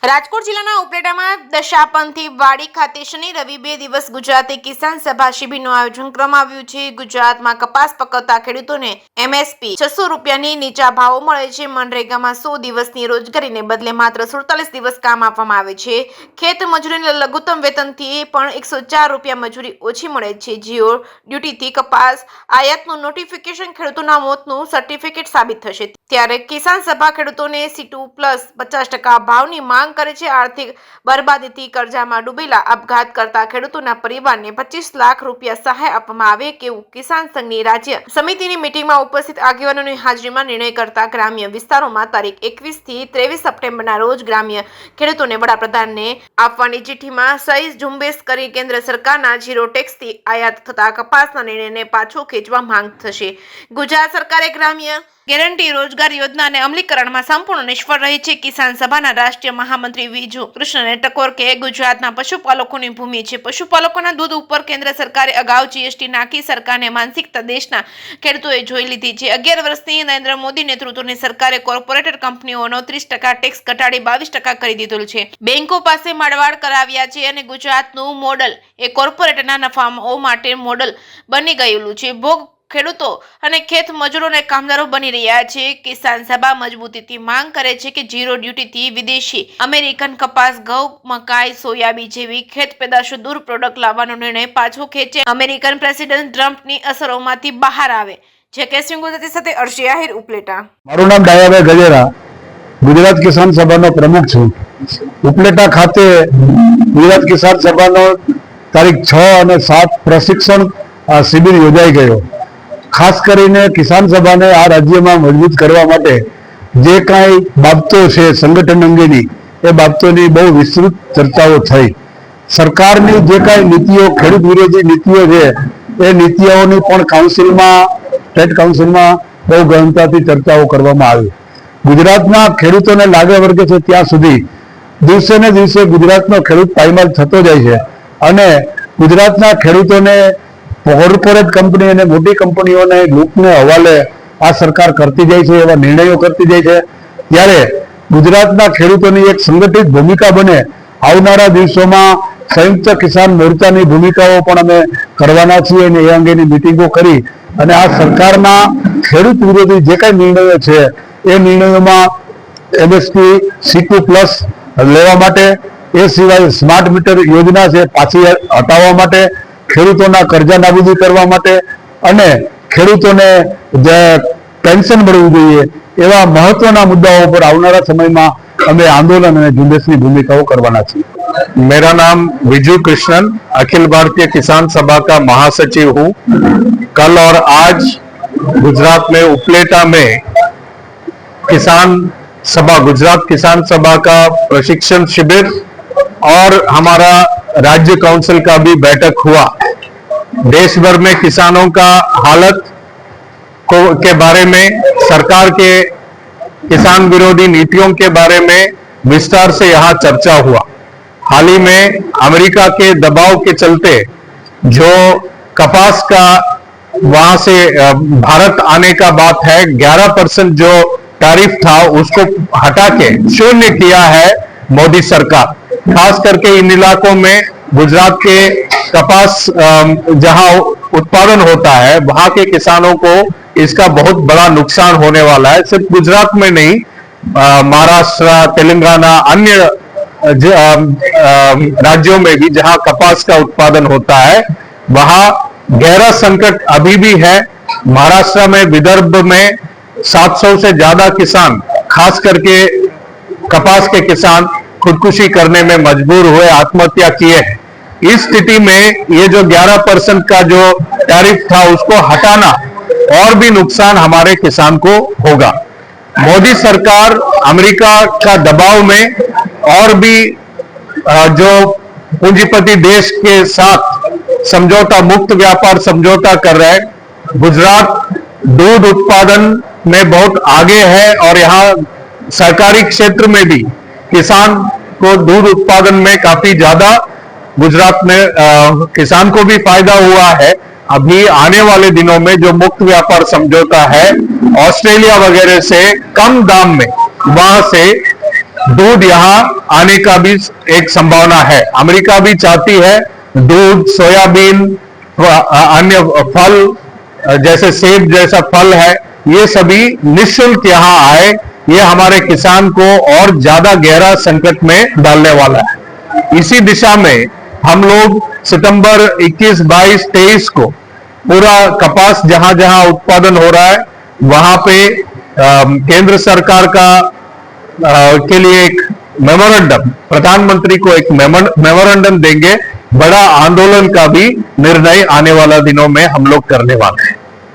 રાજકોટ જિલ્લાના ઉપલેટામાં દશાપંથી વાડી ખાતે શનિ રવિ 2 દિવસ ગુજરાતી કિસાન સભા શિબિરનું આયોજન કરવામાં આવ્યું છે। ગુજરાતમાં કપાસ પકવતા ખેડૂતોને MSP 600 રૂપિયાની નીચા ભાવો મળે છે। મનરેગામાં 100 દિવસની રોજગારીને બદલે માત્ર 47 દિવસ કામ આપવામાં આવે છે। ખેત મજૂરીને લઘુત્તમ વેતનથી પણ 104 રૂપિયા મજૂરી ઓછી મળે છે। જીઓ ડ્યુટીથી કપાસ આયાતનું નોટિફિકેશન ખેડૂતોના મોતનું સર્ટિફિકેટ સાબિત થશે, ત્યારે કિસાન સભા ખેડૂતોને C2 પ્લસ 50% ભાવની માંગ કરે છે। આર્થિક બરબાદીથી કર્જામાં ડૂબેલા આપઘાત કરતા ખેડૂતોના પરિવારને 25 લાખ રૂપિયા સહાય આપવામાં આવે કેવું કિસાન સંઘની રાજ્ય સમિતિની મીટિંગમાં ઉપસ્થિત આગેવાનોની હાજરીમાં નિર્ણય કરતા ગ્રામ્ય વિસ્તારોમાં તારીખ 21 થી 23 સપ્ટેમ્બરના રોજ ગ્રામ્ય ખેડૂતોને વડાપ્રધાનને આપવાની ચિઠ્ઠીમાં સહી ઝુંબેશ કરી કેન્દ્ર સરકારના ઝીરો ટેક્સથી આયાત થતા કપાસના નિર્ણયને પાછો ખેંચવા માંગ થશે। ગુજરાત સરકારે ગ્રામ્ય ગેરંટી રોજગાર યોજનાને અમલીકરણમાં સંપૂર્ણ નિષ્ફળ રહી છે। કિસાન સભાના રાષ્ટ્રીય મહામંત્રી વિજુ કૃષ્ણને ટકોર કે ગુજરાતના પશુપાલકોની ભૂમિ છે। પશુપાલકોના દૂધ ઉપર કેન્દ્ર સરકારે અગાઉ GST નાખી સરકારને માનસિકતા દેશના ખેડૂતોએ જોઈ લીધી છે। 11 વર્ષની નરેન્દ્ર મોદી નેતૃત્વની સરકારે કોર્પોરેટ કંપનીઓનો 30% ટેક્સ ઘટાડી 22% કરી દીધું છે। બેંકો પાસે માળવાડ કરાવ્યા છે અને ગુજરાતનું મોડલ એ કોર્પોરેટના નફાઓ માટે મોડલ બની ગયેલું છે। ભોગ ખેડૂતો અને ખેત મજૂરોને કામદારો બની રહ્યા છે। કિસાન સભા મજબૂતીથી માંગ કરે છે કે ઝીરો ડ્યુટીથી વિદેશી અમેરિકન કપાસ, ઘઉં, મકાઈ, સોયાબીન જેવી ખેત પેદાશો દૂર પ્રોડક્ટ લાવવાનો નિર્ણય પાછો ખેંચે। અમેરિકન પ્રેસિડેન્ટ ટ્રમ્પની અસરોમાંથી બહાર આવે। જે સિંહ ગુજરાતી સાથે અર્શી આહિર, ઉપલેટા। મારું નામ ડાયાભાઈ ગજેરા, ગુજરાત કિસાન સભાનો પ્રમુખ છું। ઉપલેટા ખાતે ગુજરાત કિસાન સભાનો તારીખ 6 અને 7 પ્રશિક્ષણ શિબિર યોજાઈ ગયો। ખાસ કરીને કિસાન સભાને આ રાજ્યમાં મજબૂત કરવા માટે જે કાંઈ બાબતો છે સંગઠન અંગેની, એ બાબતોની બહુ વિસ્તૃત ચર્ચાઓ થઈ। સરકારની જે કાંઈ નીતિઓ, ખેડૂત વિરોધી નીતિઓ છે, એ નીતિઓની પણ સ્ટેટ કાઉન્સિલમાં બહુ ગહનતાથી ચર્ચાઓ કરવામાં આવી। ગુજરાતના ખેડૂતોને લાગે વર્ગે છે ત્યાં સુધી દિવસે ને દિવસે ગુજરાતનો ખેડૂત પાયમાલ થતો જાય છે અને ગુજરાતના ખેડૂતોને કોર્પોરેટ કંપની અને મોટી કંપનીઓને લૂંટને હવાલે આ સરકાર કરતી જાય છે, એવા નિર્ણયો કરતી જાય છે। ત્યારે ગુજરાતના ખેડૂતોની એક સંગઠિત ભૂમિકા બને, આવનારા દિવસોમાં સંયુક્ત કિસાન મોરચાની ભૂમિકાઓ પણ અમે કરવાના છીએ અને એ અંગેની મિટિંગો કરી અને આ સરકારના ખેડૂત વિરોધી જે કાંઈ નિર્ણયો છે એ નિર્ણયોમાં MSP C2 પ્લસ લેવા માટે, એ સિવાય સ્માર્ટ મીટર યોજના છે પાછી હટાવવા માટે, ખેડૂતોના કર્જા નાબૂદી કરવા માટે અને ખેડૂતોને જે પેન્શન મળવું જોઈએ, એવા મહત્વના મુદ્દાઓ પર આવનારા સમયમાં અમે આંદોલન અને ઝુંબેશની ભૂમિકાઓ કરવાના છીએ। मेरा नाम विजू कृष्णन, अखिल भारतीय किसान सभा का महासचिव हूँ। कल और आज गुजरात में उपलेटा में गुजरात किसान सभा का प्रशिक्षण शिविर और हमारा राज्य काउंसिल का भी बैठक हुआ। देश भर में किसानों का हालत के बारे में, सरकार के किसान विरोधी नीतियों के बारे में विस्तार से यहाँ चर्चा हुआ। हाल ही में अमेरिका के दबाव के चलते जो कपास का वहां से भारत आने का बात है, 11% जो टैरिफ था उसको हटा के शून्य किया है मोदी सरकार। खास करके इन इलाकों में गुजरात के कपास जहां उत्पादन होता है, वहां के किसानों को इसका बहुत बड़ा नुकसान होने वाला है। सिर्फ गुजरात में नहीं, महाराष्ट्र, तेलंगाना, अन्य राज्यों में भी जहां कपास का उत्पादन होता है, वहां गहरा संकट अभी भी है। महाराष्ट्र में, विदर्भ में 700 से ज्यादा किसान, खास करके कपास के किसान खुदकुशी करने में मजबूर हुए, आत्महत्या किए हैं। इस स्थिति में ये जो 11% का जो टैरिफ था उसको हटाना और भी नुकसान हमारे किसान को होगा। मोदी सरकार अमेरिका का दबाव में और भी जो पूंजीपति देश के साथ समझौता, मुक्त व्यापार समझौता कर रहे हैं। गुजरात दूध उत्पादन में बहुत आगे है और यहाँ सरकारी क्षेत्र में भी किसान को दूध उत्पादन में काफी ज्यादा गुजरात में किसान को भी फायदा हुआ है। अभी आने वाले दिनों में जो मुक्त व्यापार समझौता है ऑस्ट्रेलिया वगैरह से कम दाम में वहां से दूध यहाँ आने का भी एक संभावना है। अमेरिका भी चाहती है दूध, सोयाबीन, अन्य फल जैसे सेब जैसा फल है, ये सभी निःशुल्क यहाँ आए। ये हमारे किसान को और ज्यादा गहरा संकट में डालने वाला है। इसी दिशा में हम लोग सितंबर 21, 22, 23 को पूरा कपास जहां जहां उत्पादन हो रहा है वहां पे केंद्र सरकार का के लिए एक मेमोरेंडम, प्रधानमंत्री को एक मेमोरेंडम देंगे। बड़ा आंदोलन का भी निर्णय आने वाला दिनों में हम लोग करने वाले हैं।